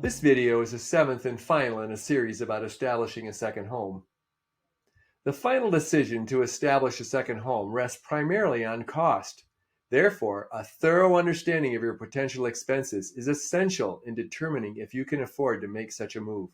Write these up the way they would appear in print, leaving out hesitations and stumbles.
This video is the seventh and final in a series about establishing a second home. The final decision to establish a second home rests primarily on cost. Therefore, a thorough understanding of your potential expenses is essential in determining if you can afford to make such a move.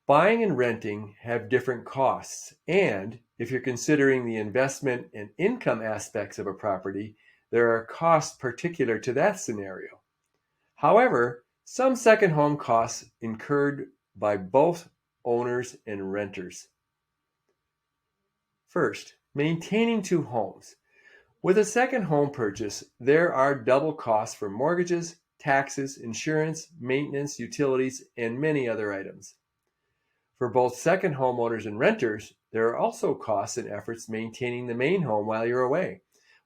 Buying and renting have different costs, and if you're considering the investment and income aspects of a property, there are costs particular to that scenario. However, some second home costs incurred by both owners and renters. First, maintaining two homes. With a second home purchase, there are double costs for mortgages, taxes, insurance, maintenance, utilities, and many other items. For both second homeowners and renters, there are also costs and efforts maintaining the main home while you're away.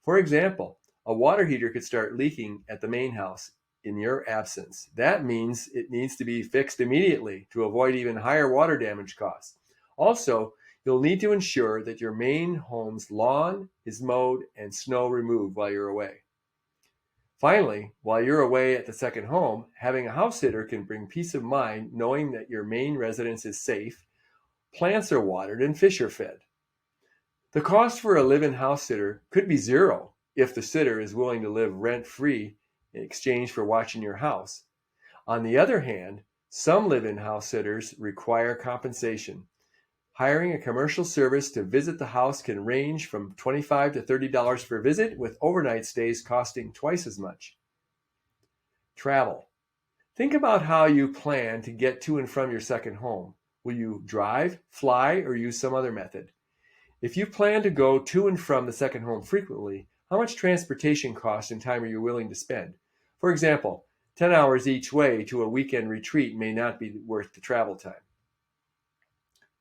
For example, a water heater could start leaking at the main house in your absence. That means it needs to be fixed immediately to avoid even higher water damage costs. Also, you'll need to ensure that your main home's lawn is mowed and snow removed while you're away. Finally, while you're away at the second home, having a house sitter can bring peace of mind knowing that your main residence is safe, plants are watered, and fish are fed. The cost for a live-in house sitter could be zero if the sitter is willing to live rent-free in exchange for watching your house. On the other hand, some live-in house sitters require compensation. Hiring a commercial service to visit the house can range from $25 to $30 per visit, with overnight stays costing twice as much. Travel. Think about how you plan to get to and from your second home. Will you drive, fly, or use some other method? If you plan to go to and from the second home frequently, how much transportation cost and time are you willing to spend? For example, 10 hours each way to a weekend retreat may not be worth the travel time.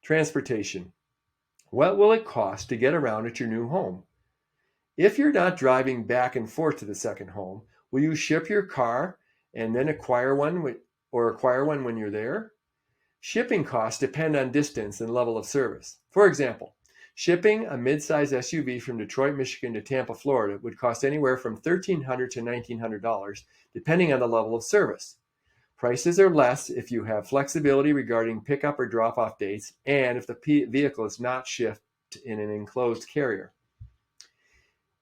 Transportation. What will it cost to get around at your new home? If you're not driving back and forth to the second home, will you ship your car and then acquire one when you're there? Shipping costs depend on distance and level of service. For example, shipping a mid-size SUV from Detroit, Michigan to Tampa, Florida would cost anywhere from $1,300 to $1,900, depending on the level of service. Prices are less if you have flexibility regarding pickup or drop-off dates and if the vehicle is not shipped in an enclosed carrier.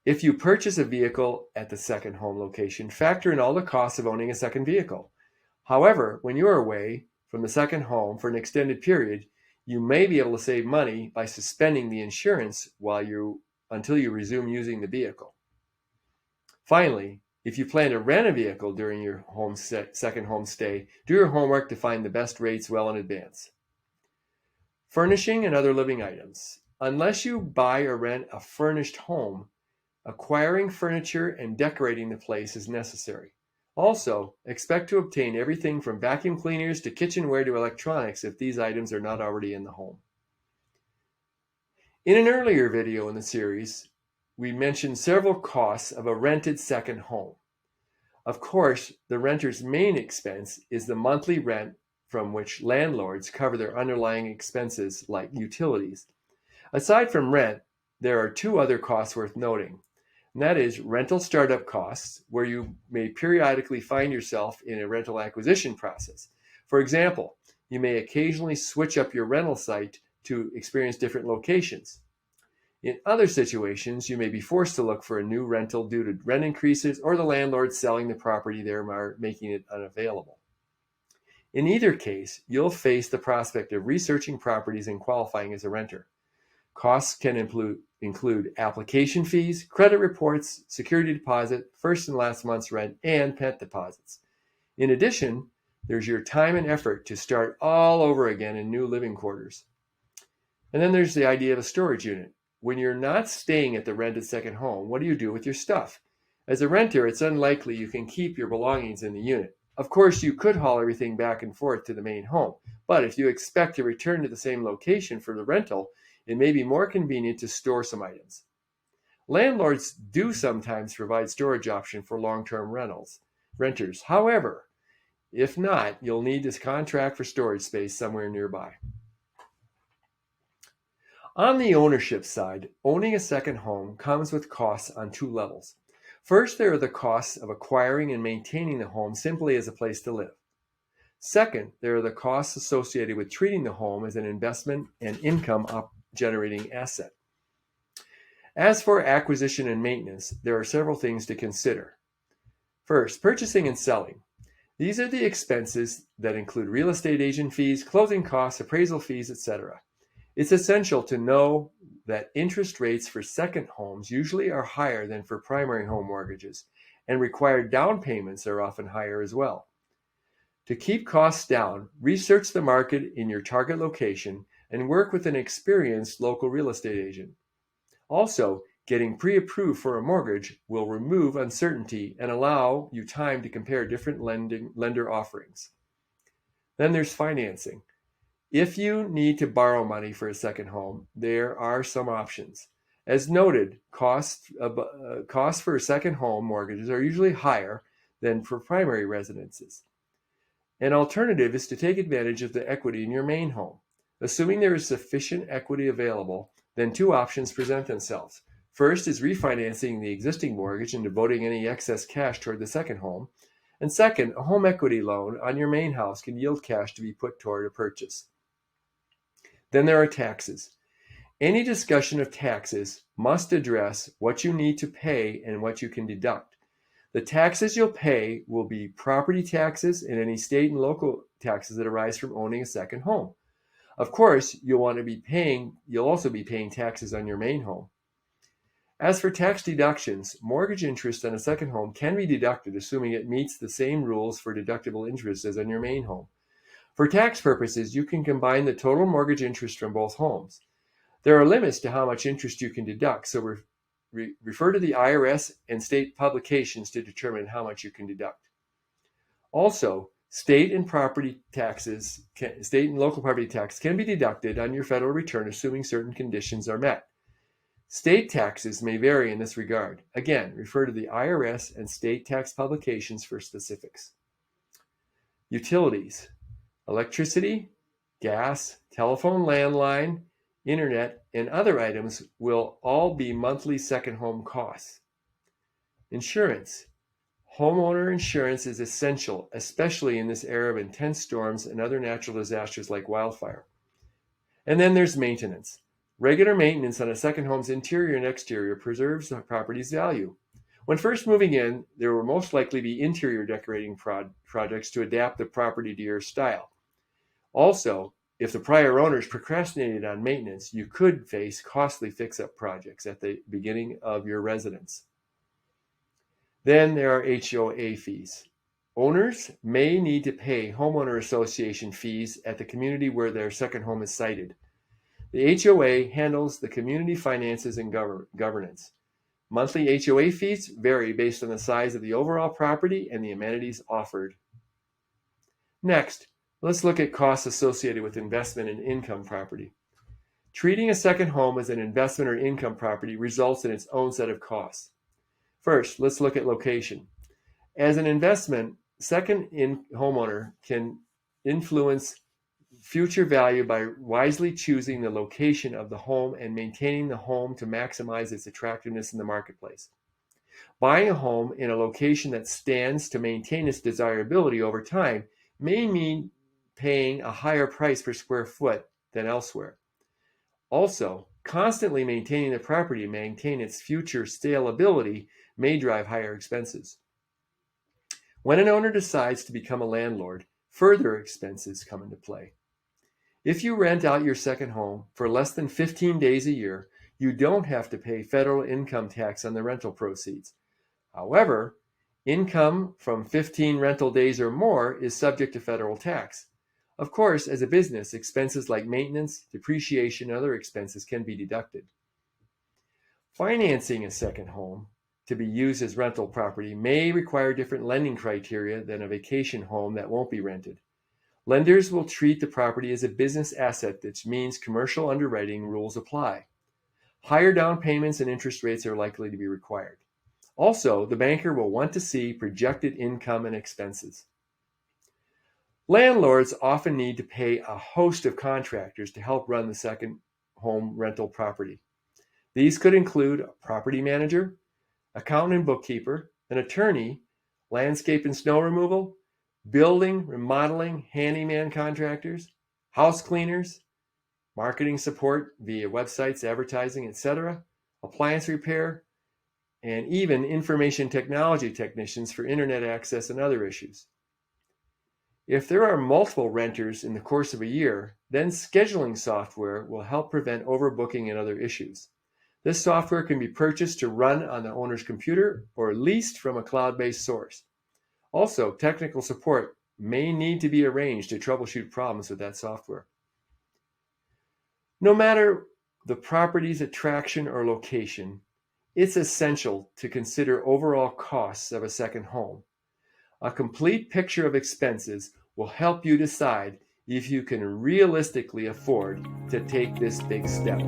If you purchase a vehicle at the second home location, factor in all the costs of owning a second vehicle. However, when you are away from the second home for an extended period, you may be able to save money by suspending the insurance until you resume using the vehicle. Finally, if you plan to rent a vehicle during your second home stay, do your homework to find the best rates well in advance. Furnishing and other living items. Unless you buy or rent a furnished home, acquiring furniture and decorating the place is necessary. Also, expect to obtain everything from vacuum cleaners to kitchenware to electronics if these items are not already in the home. In an earlier video in the series, we mentioned several costs of a rented second home. Of course, the renter's main expense is the monthly rent from which landlords cover their underlying expenses like utilities. Aside from rent, there are two other costs worth noting, and that is rental startup costs, where you may periodically find yourself in a rental acquisition process. For example, you may occasionally switch up your rental site to experience different locations. In other situations, you may be forced to look for a new rental due to rent increases or the landlord selling the property, thereby making it unavailable. In either case, you'll face the prospect of researching properties and qualifying as a renter. Costs can include application fees, credit reports, security deposit, first and last month's rent, and pet deposits. In addition, there's your time and effort to start all over again in new living quarters. And then there's the idea of a storage unit. When you're not staying at the rented second home, what do you do with your stuff? As a renter, it's unlikely you can keep your belongings in the unit. Of course, you could haul everything back and forth to the main home, but if you expect to return to the same location for the rental, it may be more convenient to store some items. Landlords do sometimes provide storage option for long-term renters. However, if not, you'll need to contract for storage space somewhere nearby. On the ownership side, owning a second home comes with costs on two levels. First, there are the costs of acquiring and maintaining the home simply as a place to live. Second, there are the costs associated with treating the home as an investment and income generating asset. As for acquisition and maintenance, there are several things to consider. First, purchasing and selling. These are the expenses that include real estate agent fees, closing costs, appraisal fees, etc. It's essential to know that interest rates for second homes usually are higher than for primary home mortgages, and required down payments are often higher as well. To keep costs down, research the market in your target location and work with an experienced local real estate agent. Also, getting pre-approved for a mortgage will remove uncertainty and allow you time to compare different lender offerings. Then there's financing. If you need to borrow money for a second home, there are some options. As noted, costs for second home mortgages are usually higher than for primary residences. An alternative is to take advantage of the equity in your main home. Assuming there is sufficient equity available, then two options present themselves. First is refinancing the existing mortgage and devoting any excess cash toward the second home. And second, a home equity loan on your main house can yield cash to be put toward a purchase. Then there are taxes. Any discussion of taxes must address what you need to pay and what you can deduct. The taxes you'll pay will be property taxes and any state and local taxes that arise from owning a second home. Of course, you'll also be paying taxes on your main home. As for tax deductions, mortgage interest on a second home can be deducted assuming it meets the same rules for deductible interest as on your main home. For tax purposes, you can combine the total mortgage interest from both homes. There are limits to how much interest you can deduct, so refer to the IRS and state publications to determine how much you can deduct. Also, state and local property tax can be deducted on your federal return assuming certain conditions are met. State taxes may vary in this regard. Again, refer to the IRS and state tax publications for specifics. Utilities. Electricity, gas, telephone landline, internet, and other items will all be monthly second home costs. Insurance. Homeowner insurance is essential, especially in this era of intense storms and other natural disasters like wildfire. And then there's maintenance. Regular maintenance on a second home's interior and exterior preserves the property's value. When first moving in, there will most likely be interior decorating projects to adapt the property to your style. Also, if the prior owners procrastinated on maintenance, you could face costly fix-up projects at the beginning of your residence. Then there are HOA fees. Owners may need to pay homeowner association fees at the community where their second home is sited. The HOA handles the community finances and governance. Monthly HOA fees vary based on the size of the overall property and the amenities offered. Next, let's look at costs associated with investment in income property. Treating a second home as an investment or income property results in its own set of costs. First, let's look at location. As an investment, second homeowner can influence future value by wisely choosing the location of the home and maintaining the home to maximize its attractiveness in the marketplace. Buying a home in a location that stands to maintain its desirability over time may mean paying a higher price per square foot than elsewhere. Also, constantly maintaining the property to maintain its future saleability may drive higher expenses. When an owner decides to become a landlord, further expenses come into play. If you rent out your second home for less than 15 days a year, you don't have to pay federal income tax on the rental proceeds. However, income from 15 rental days or more is subject to federal tax. Of course, as a business, expenses like maintenance, depreciation, and other expenses can be deducted. Financing a second home to be used as rental property may require different lending criteria than a vacation home that won't be rented. Lenders will treat the property as a business asset, which means commercial underwriting rules apply. Higher down payments and interest rates are likely to be required. Also, the banker will want to see projected income and expenses. Landlords often need to pay a host of contractors to help run the second home rental property. These could include a property manager, accountant and bookkeeper, an attorney, landscape and snow removal, building, remodeling, handyman contractors, house cleaners, marketing support via websites, advertising, etc., appliance repair, and even information technology technicians for internet access and other issues. If there are multiple renters in the course of a year, then scheduling software will help prevent overbooking and other issues. This software can be purchased to run on the owner's computer or leased from a cloud-based source. Also, technical support may need to be arranged to troubleshoot problems with that software. No matter the property's attraction or location, it's essential to consider overall costs of a second home. A complete picture of expenses will help you decide if you can realistically afford to take this big step.